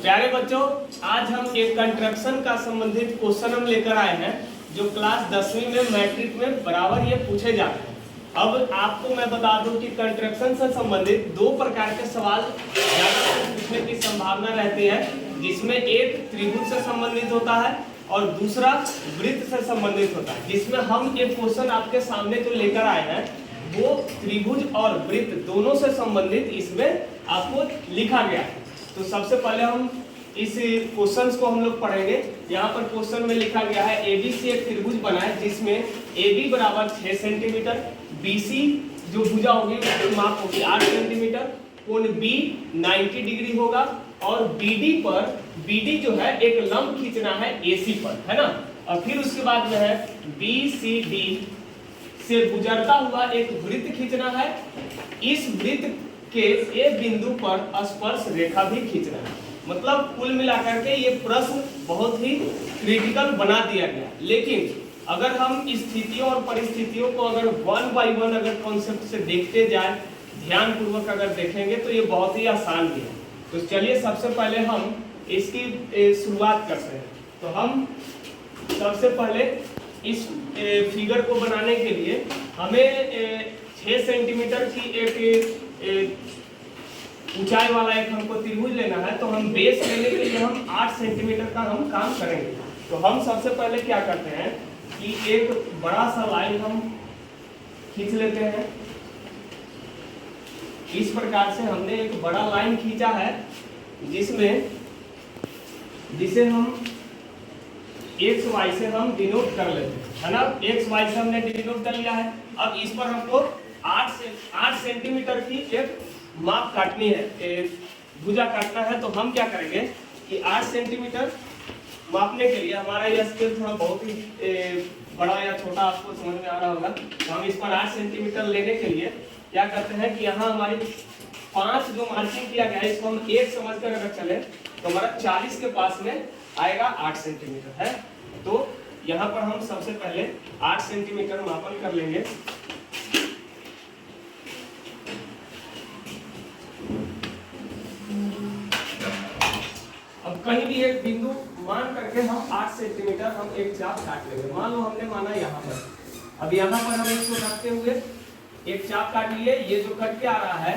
प्यारे बच्चों, आज हम एक कंस्ट्रक्शन का संबंधित क्वेश्चन हम लेकर आए हैं जो क्लास 10वीं में मैट्रिक में बराबर ये पूछे जाते हैं। अब आपको मैं बता दूं कि कंस्ट्रक्शन से संबंधित दो प्रकार के सवाल ज्यादातर पूछने की संभावना रहती है, जिसमें एक त्रिभुज से संबंधित होता है और दूसरा वृत्त से संबंधित होता है। जिसमें हम एक क्वेश्चन आपके सामने जो लेकर आए हैं वो त्रिभुज और वृत्त दोनों से संबंधित इसमें आपको लिखा गया है। तो सबसे पहले हम इस क्वेश्चंस को हम लोग पढ़ेंगे। यहाँ पर क्वेश्चन में लिखा गया है ABC एक त्रिभुज बना है जिसमें AB बराबर 6 सेंटीमीटर, BC जो भुजा होगी उसकी माप होगी 8 सेंटीमीटर, कोण B 90 डिग्री होगा और BD जो है एक लंब खींचना है AC पर, है ना। और फिर उसके बाद जो है BCD से गुजरता हुआ एक वृत्त खींचना है। इस वृत्त के ए बिंदु पर स्पर्श रेखा भी खींचना है। मतलब कुल मिलाकर के ये प्रश्न बहुत ही क्रिटिकल बना दिया गया। लेकिन अगर हम स्थितियों और परिस्थितियों को अगर वन बाय वन अगर कॉन्सेप्ट से देखते जाए, ध्यान पूर्वक अगर देखेंगे तो ये बहुत ही आसान भी है। तो चलिए सबसे पहले हम इसकी शुरुआत करते हैं। तो हम सबसे पहले इस फिगर को बनाने के लिए हमें 6 सेंटीमीटर की एक ऊंचाई वाला एक हमको त्रिभुज लेना है। तो हम बेस लेने के लिए हम 8 सेंटीमीटर का हम काम करेंगे। तो हम सबसे पहले क्या करते हैं कि एक बड़ा सा लाइन हम खींच लेते हैं। इस प्रकार से हमने एक बड़ा लाइन खींचा है जिसे हम एक्स वाई से हम डिनोट कर लेते हैं, है ना। एक्स वाई से हमने डिनोट कर लिया है। अब इस पर हमको 8 सेंटीमीटर की एक माप काटनी है, भुजा काटना है। तो हम क्या करेंगे कि 8 सेंटीमीटर मापने के लिए हमारा यह स्केल थोड़ा बहुत ही बड़ा या छोटा आपको समझ में आ रहा होगा। तो हम इस पर 8 सेंटीमीटर लेने के लिए क्या करते हैं कि यहाँ हमारी 5 जो मार्किंग किया गया है इसको हम 1 समझकर अगर चले तो हमारा 40 के पास में आएगा 8 सेंटीमीटर है। तो यहाँ पर हम सबसे पहले 8 सेंटीमीटर मापन कर लेंगे। अब कहीं भी एक बिंदु मान करके हम 8 सेंटीमीटर हम एक चाप काट लेंगे। मान लो हमने माना यहाँ पर, अब यहाँ पर हम इसको रखते हुए एक चाप काट लिए। ये जो कट के आ रहा है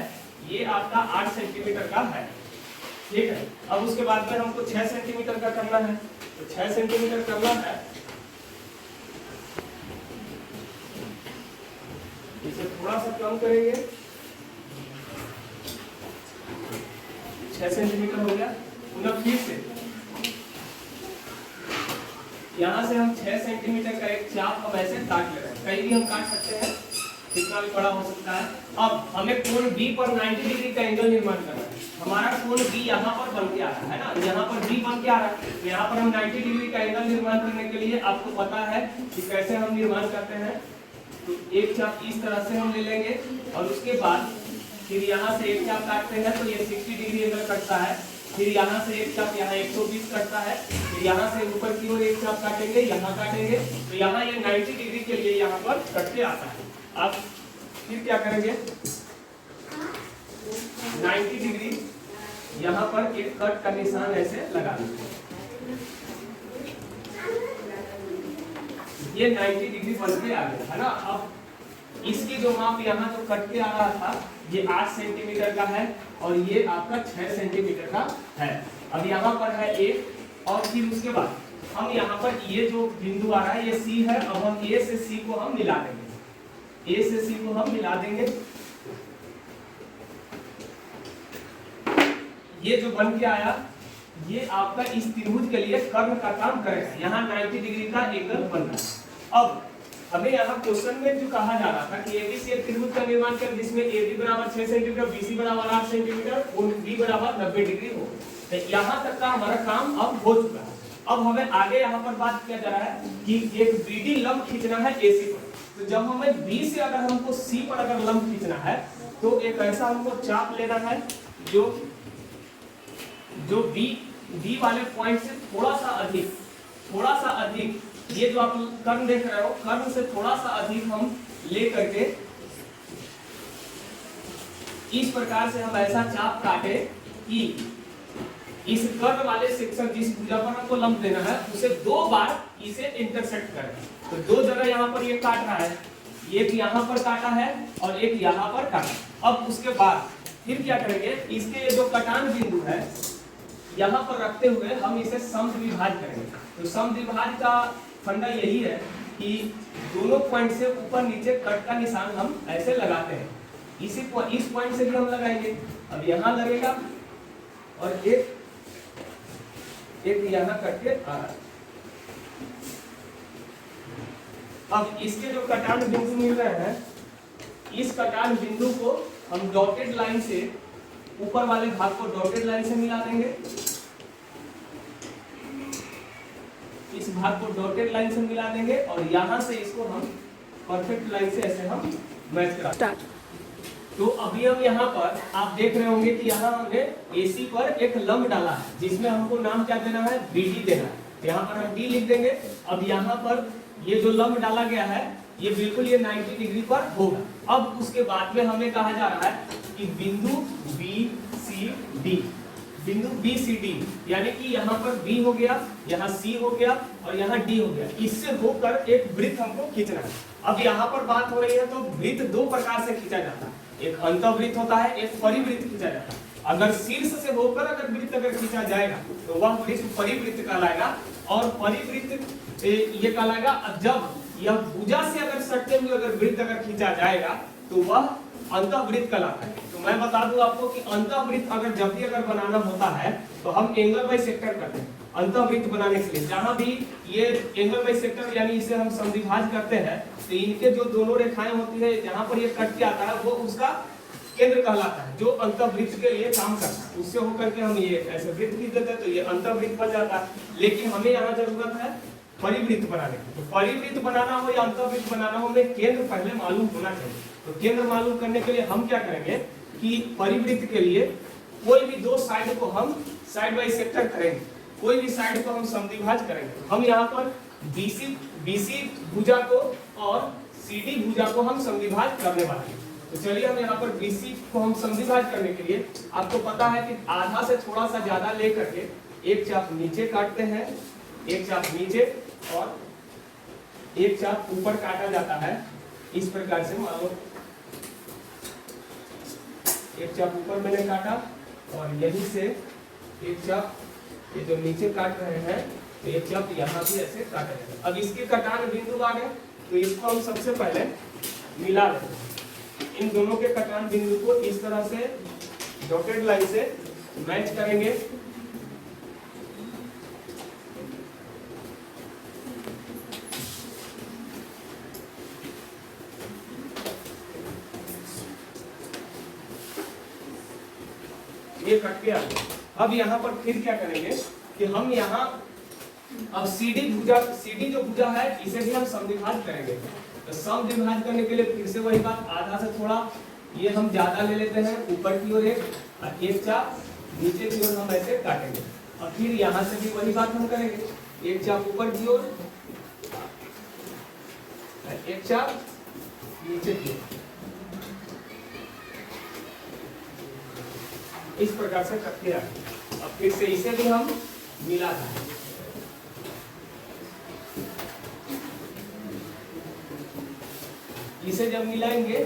ये आपका 8 सेंटीमीटर का है, ठीक है। अब उसके बाद में हमको 6 सेंटीमीटर का करना है। तो 6 सेंटीमीटर करना है, इसे थोड़ा सा कम करेंगे। 6 सेंटीमीटर हो गया। पुनः फिर से यहाँ से हम 6 सेंटीमीटर का एक चाप हम ऐसे काट ले रहे हैं। कहीं भी हम काट सकते हैं, कितना भी बड़ा हो सकता है। अब हमें कोण B पर 90 डिग्री का एंगल निर्माण करना है। हमारा कोण B यहाँ पर बन के आ रहा है ना, यहाँ पर B बन के आ रहा है। तो यहाँ पर हम 90 डिग्री का एंगल निर्माण करने के लिए आपको पता है कि कैसे हम निर्माण करते हैं। तो एक चाप इस तरह से हम ले लेंगे और उसके बाद फिर यहाँ से एक चाप काटते हैं तो ये 60 डिग्री एंगल कटता है। फिर यहाँ से एक चाप यहाँ 120 कटता है। फिर यहाँ से ऊपर की ओर एक चाप काटेंगे, यहाँ काटेंगे तो यहाँ ये 90 डिग्री के लिए यहाँ पर कट के आता है। अब फिर क्या करेंगे, 90 डिग्री यहाँ पर एक कट का निशान ऐसे लगा देंगे। ये 90 डिग्री बन के आ गया, है ना। अब इसकी जो माप यहाँ जो कट के आ रहा था ये 8 सेंटीमीटर का है और ये आपका 6 सेंटीमीटर का है। अब यहाँ पर है 1 और फिर उसके बाद हम यहाँ पर ये जो बिंदु आ रहा है ये C है। अब हम A से C को हम मिला देंगे, A से C को हम मिला देंगे। ये जो बन के आया ये आपका इस त्रिभुज के लिए कर्ण का काम करेगा। यहाँ 90 डिग्री का एंगल बन रहा है। अब हमें यहाँ क्वेश्चन में जो कहा जा रहा था कि ABC एक त्रिभुज का निर्माण कर जिसमें AB बराबर 6 सेंटीमीटर, BC बराबर 8 सेंटीमीटर और B बराबर 90 डिग्री हो। तो यहाँ तक का हमारा काम अब हो चुका है। अब हमें आगे यहाँ पर बात किया जा रहा है कि एक BD लंब खींचना है AC पर। तो जब हमें B से अगर हमको C पर अगर लंब खींचना है तो एक ऐसा हमको चाप लेना है जो B वाले पॉइंट से थोड़ा सा अधिक ये जो आप कर्ण देख रहे हो कर्ण से थोड़ा सा अधिक हम ले करके इस प्रकार से हम ऐसा चाप काटे कि इस कर्व वाले सेक्शन जिस भुजा पर हमको लंब देना है उसे 2 बार इसे इंटरसेक्ट करें। तो 2 जगह यहाँ पर ये काट रहा है, एक यहाँ पर काटा है और एक यहाँ पर काटा। अब उसके बाद फिर क्या करेंगे, इसके जो कटान बिंदु है यहाँ पर रखते हुए हम इसे समद्विभाज करेंगे। तो समद्विभाज का फंडा यही है कि दोनों पॉइंट से ऊपर नीचे कट का निशान हम ऐसे लगाते हैं। इस पॉइंट से भी हम लगाएंगे। अब यहाँ लगेगा और एक यहाँ कट के आ रहा है। अब इसके जो कटान बिंदु मिल रहे हैं, इस कटान बिंदु को हम डॉटेड लाइन से ऊपर वाले भाग को डॉटेड लाइन से मिला देंगे। इस भाग को डॉटेड लाइन से मिला देंगे और यहाँ से इसको हम परफेक्ट लाइन से ऐसे हम मैच करा। तो अभी हम यहाँ पर आप देख रहे होंगे कि यहाँ हमने AC पर एक लंब डाला है जिसमें हमको नाम क्या देना है, BD देना है। यहाँ पर हम D लिख देंगे। अब यहाँ पर ये जो लंब डाला गया है ये बिल्कुल ये 90 डिग्री पर होगा। अब उसके बाद में हमें कहा जा रहा है कि बिंदु BCD, बिंदु BCD यानी कि यहाँ पर B हो गया, यहाँ C हो गया और यहाँ D हो गया, इससे होकर एक वृत्त हमको खींचना है। अब यहाँ पर बात हो रही है तो वृत्त 2 प्रकार से खींचा जाता है, एक अंतःवृत्त होता है, एक परिवृत्त खींचा जाता है। अगर शीर्ष से होकर अगर वृत्त अगर खींचा जाएगा तो वह वृत्त परिवृत्त कहलाएगा और परिवृत्त ये कहलाएगा। जब यह भुजा से अगर सटते हुए अगर वृत्त अगर खींचा जाएगा तो वह अंतःवृत्त कहलाता है। तो मैं बता दूं आपको कि अंतःवृत्त अगर जब भी अगर बनाना होता है तो हम एंगल बाइसेक्टर करते हैं अंतःवृत्त बनाने के लिए। जहां भी ये एंगल बाइसेक्टर यानी इसे हम समद्विभाज करते हैं तो इनके जो दोनों रेखाएं होती है जहां पर ये कट के आता है वो उसका केंद्र कहलाता है, जो अंतःवृत्त के लिए काम करता है। उससे होकर के हम ये ऐसे वृत्त खींच देते हैं तो ये अंतःवृत्त बन जाता है। लेकिन हमें यहाँ जरूरत है परिवृत्त बनाने की। तो परिवृत्त बनाना हो या अंतःवृत्त बनाना हो हमें केंद्र पहले मालूम होना चाहिए। तो केंद्र मालूम करने के लिए हम क्या करेंगे कि परिवृत्त के लिए कोई भी 2 साइड को हम साइड बाई सेक्टर करेंगे, कोई भी साइड को हम समद्विभाज करेंगे। हम यहाँ पर BC भुजा को और CD भुजा को हम समद्विभाज करने वाले हैं। तो चलिए हम यहाँ पर BC को हम समद्विभाज करने के लिए आपको पता है कि आधा से थोड़ा सा ज्यादा लेकर के एक चाप नीचे काटते हैं, एक चाप नीचे और एक चाप ऊपर काटा जाता है। इस प्रकार से मान लो एक चाप ऊपर मैंने काटा और यहीं से एक चाप ये जो नीचे काट रहे हैं तो एक चाप यहाँ भी ऐसे काटा जाएगा। अब इसके कटान बिंदु आ गए तो इसको हम सबसे पहले मिला लेते हैं। इन दोनों के कटान बिंदु को इस तरह से डॉटेड लाइन से मैच करेंगे। ये कट के आ गया। अब यहाँ पर फिर क्या करेंगे कि हम यहाँ अब CD जो भुजा है इसे भी हम समद्विभाज करेंगे। तो समद्विभाज करने के लिए फिर से वही बात, आधा से थोड़ा ये हम ज्यादा ले लेते हैं ऊपर की ओर एक चाप नीचे की ओर हम ऐसे काटेंगे। और फिर यहाँ से भी वही बात हम करेंगे, एक चाप ऊपर की ओर एक चाप नीचे की ओर, इस प्रकार से करते आगे। अब फिर से इसे भी हम मिला दें। इसे जब मिलाएंगे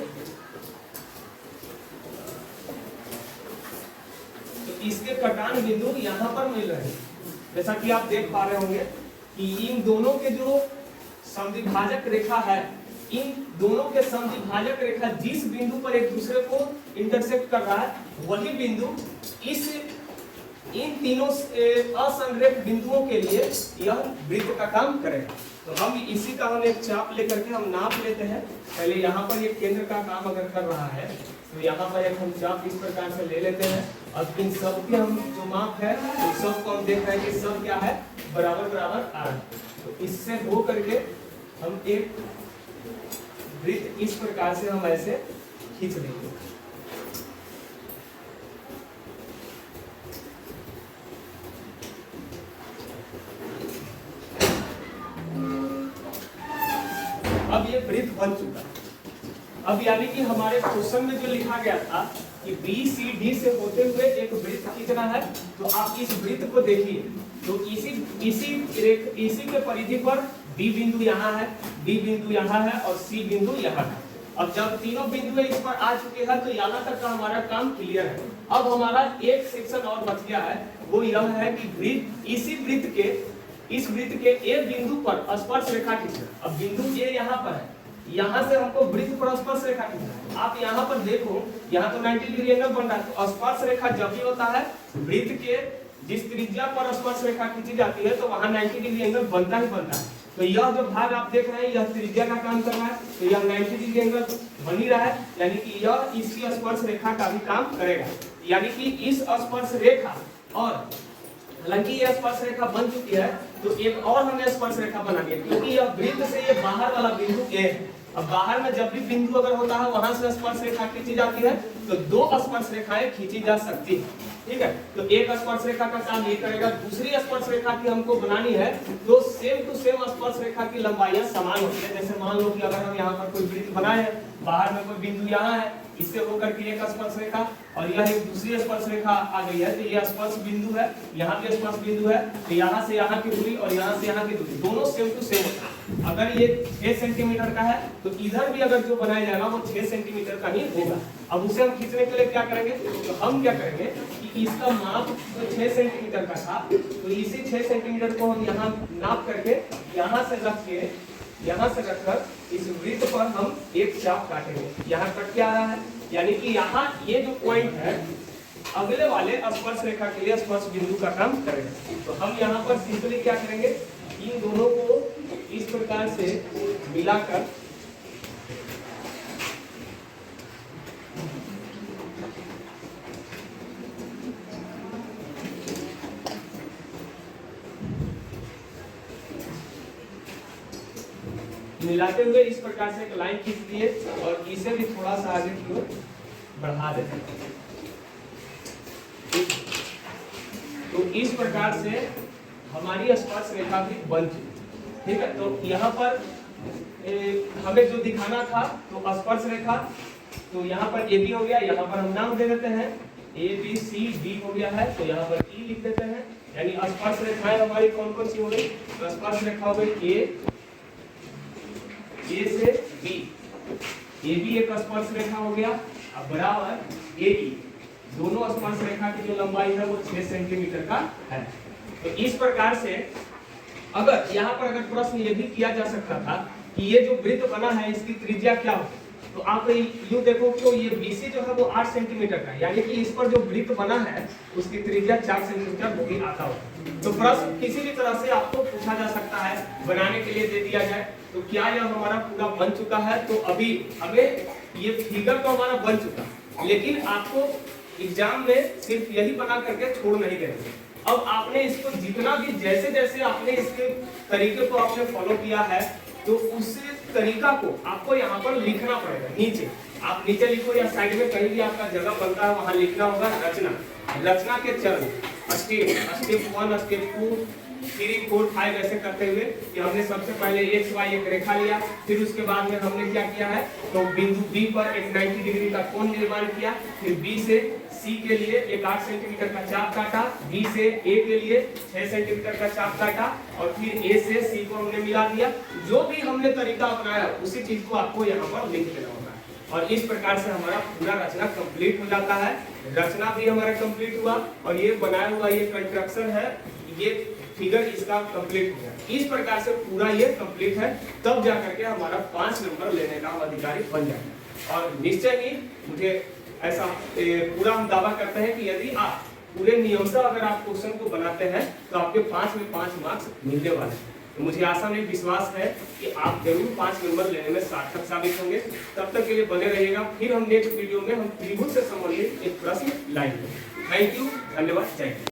तो इसके कटान बिंदु यहाँ पर मिल रहे हैं। जैसा कि आप देख पा रहे होंगे कि इन दोनों के जो समद्विभाजक रेखा है, इन दोनों के समद्विभाजक रेखा जिस बिंदु पर एक दूसरे को इंटरसेक्ट कर रहा है वही बिंदु इन तीनों असंरेख बिंदुओं के लिए यह वृत्त का काम करेगा। तो हम इसी का हम एक चाप लेकर के हम नाप लेते हैं। पहले यहाँ पर एक केंद्र का काम अगर कर रहा है तो यहाँ पर एक हम चाप इस प्रकार से ले लेते हैं। अब इन सब के हम जो माप है तो सबको हम देख रहे हैं कि सब क्या है, बराबर बराबर आ रहा है। तो इससे हो करके हम एक वृत्त इस प्रकार से हम ऐसे खींच लेंगे। अब ये वृत्त बन चुका। अब यानी कि हमारे क्वेश्चन में जो लिखा गया था कि BCD से होते हुए एक वृत्त खींचना है, तो आप इस वृत्त को देखिए, तो इसी के परिधि पर B बिंदु यहाँ है, B बिंदु यहाँ है और C बिंदु यहाँ है। अब जब तीनों बिंदु इस पर आ चुके हैं तो यहाँ तक का हमारा काम क्लियर है। अब हमारा एक सेक्शन और बच गया है, वो यह है कि इस वृत्त के A बिंदु पर स्पर्श रेखा खींचना। अब बिंदु A यहाँ पर है, यहाँ से हमको वृत्त पर स्पर्श रेखा खींचना। आप यहाँ पर देखो, यहाँ तो 90 डिग्री एंगल बन रहा है, तो स्पर्श रेखा जब भी होता है वृत्त के जिस त्रिज्या पर स्पर्श रेखा खींची जाती है तो वहाँ 90 डिग्री एंगल बनता ही बनता है। तो यह जो भाग आप देख रहे हैं यह त्रिज्या का काम कर रहा है, तो यह 90 डिग्री एंगल बन ही रहा है, यानी कि यह इसकी स्पर्श रेखा का भी काम करेगा। यानी कि इस स्पर्श रेखा, और हालांकि यह स्पर्श रेखा बन चुकी है तो एक और हमें स्पर्श रेखा बनानी है, क्योंकि यह वृत्त से ये बाहर वाला बिंदु A है। अब बाहर में जब भी बिंदु अगर होता है वहां से स्पर्श रेखा खींची जाती है, तो दो स्पर्श रेखाएं खींची जा सकती है। ठीक है, तो एक स्पर्श रेखा का काम ये करेगा। दूसरी स्पर्श रेखा की हमको बनानी है तो सेम टू सेम स्पर्श रेखा की लंबाइयां समान होती है। जैसे मान लो कि अगर हम यहाँ पर कोई वृत्त बनाए हैं, बाहर में कोई बिंदु यहाँ है, इससे होकर के एक स्पर्श रेखा और यह एक दूसरी स्पर्श रेखा आ गई है, तो यह स्पर्श बिंदु है, यहाँ पे स्पर्श बिंदु है, तो यहाँ से यहाँ की दूरी और यहाँ से यहाँ की दूरी दोनों सेम टू सेम होता है। अगर ये 6 सेंटीमीटर का है तो इधर भी अगर जो बनाया जाएगा वो 6 सेंटीमीटर का ही होगा। अब उसे हम खींचने के लिए क्या करेंगे, तो हम क्या करेंगे कि इसका माप तो 6 सेंटीमीटर का था, तो इसी 6 सेंटीमीटर को हम यहाँ नाप करके यहाँ से रख के, यहाँ से रखकर इस वृत्त पर हम एक चाप काटेंगे। यहाँ कट क्या आ रहा है, यानी कि यहाँ ये जो पॉइंट है अगले वाले स्पर्श रेखा के लिए स्पर्श बिंदु का काम करेगा। तो हम यहाँ पर सिंपली क्या करेंगे, इन दोनों को इस प्रकार से मिलाकर मिलाते हुए इस प्रकार से एक लाइन खींच दिए और इसे भी थोड़ा सा आगे की ओर बढ़ा देते हैं। तो इस प्रकार से हमारी स्पर्श रेखा भी बन चुकी। ठीक है, तो यहाँ पर हमें जो दिखाना था तो स्पर्श रेखा, तो यहाँ पर AB हो गया, यहाँ पर हम नाम दे देते हैं ABCD हो गया है, तो यहाँ पर E लिख देते हैं। यानी स्पर्श रेखाएं हमारी कौन कौन सी हो गई, तो स्पर्श रेखा हो गई A से B, AB एक स्पर्श रेखा हो गया, अब बराबर AE, दोनों स्पर्श रेखा की जो लंबाई है वो 6 सेंटीमीटर का है। तो इस प्रकार से अगर यहाँ पर अगर प्रश्न ये भी किया जा सकता था कि ये जो वृत्त बना है इसकी त्रिज्या क्या हो, तो आप यूं देखो तो ये BC जो है वो 8 सेंटीमीटर का है, यानी कि इस पर जो वृत्त बना है उसकी त्रिज्या 4 सेंटीमीटर होगी आता हो। तो प्रश्न किसी भी तरह से आपको पूछा जा सकता है, बनाने के लिए दे दिया जाए। तो क्या यह हमारा पूरा बन चुका है, तो अभी हमें ये फिगर तो हमारा बन चुका, लेकिन आपको एग्जाम में सिर्फ यही बना करके छोड़ नहीं देंगे। अब आपने इसको जितना भी जैसे जैसे आपने इसके तरीके को आपने फॉलो किया है, तो उस तरीका को आपको यहाँ पर लिखना पड़ेगा। नीचे आप नीचे लिखो या साइड में कहीं भी आपका जगह बनता है वहां लिखना होगा रचना के चरण, स्टेप 1, स्टेप 2, 3, 4, 5 ऐसे करते हुए कि हमने सबसे पहले XY एक रेखा लिया, फिर उसके बाद में हमने क्या किया है, तो बिंदु B पर एक 90 डिग्री का कोण निर्माण किया, फिर B से C के लिए एक 8 सेंटीमीटर का चाप काटा, B से A के लिए 6 सेंटीमीटर का चाप काटा और फिर A से C को हमने मिला दिया। जो भी हमने तरीका अपनाया उसी चीज को आपको यहाँ पर लिख देना होगा और इस प्रकार से हमारा पूरा रचना कंप्लीट हो जाता है। रचना भी हमारा कंप्लीट हुआ और ये बनाया हुआ ये कंस्ट्रक्शन है, ये फिगर इसका कंप्लीट हो गया। इस प्रकार से पूरा ये कंप्लीट है, तब जाकर के हमारा 5 नंबर लेने का अधिकारी बन जाएगा। और निश्चय ही मुझे ऐसा पूरा हम दावा करते हैं कि यदि आप पूरे नियम से अगर आप क्वेश्चन को बनाते हैं तो आपके 5 में 5 मार्क्स मिलने वाले हैं। तो मुझे आशा नहीं विश्वास है कि आप जरूर 5 नंबर लेने में सार्थक साबित होंगे। तब तक के लिए बने रहिएगा, फिर हम नेक्स्ट वीडियो में हम त्रिभुज से संबंधित एक प्रश्न लाएंगे। थैंक यू, धन्यवाद, जय हिंद।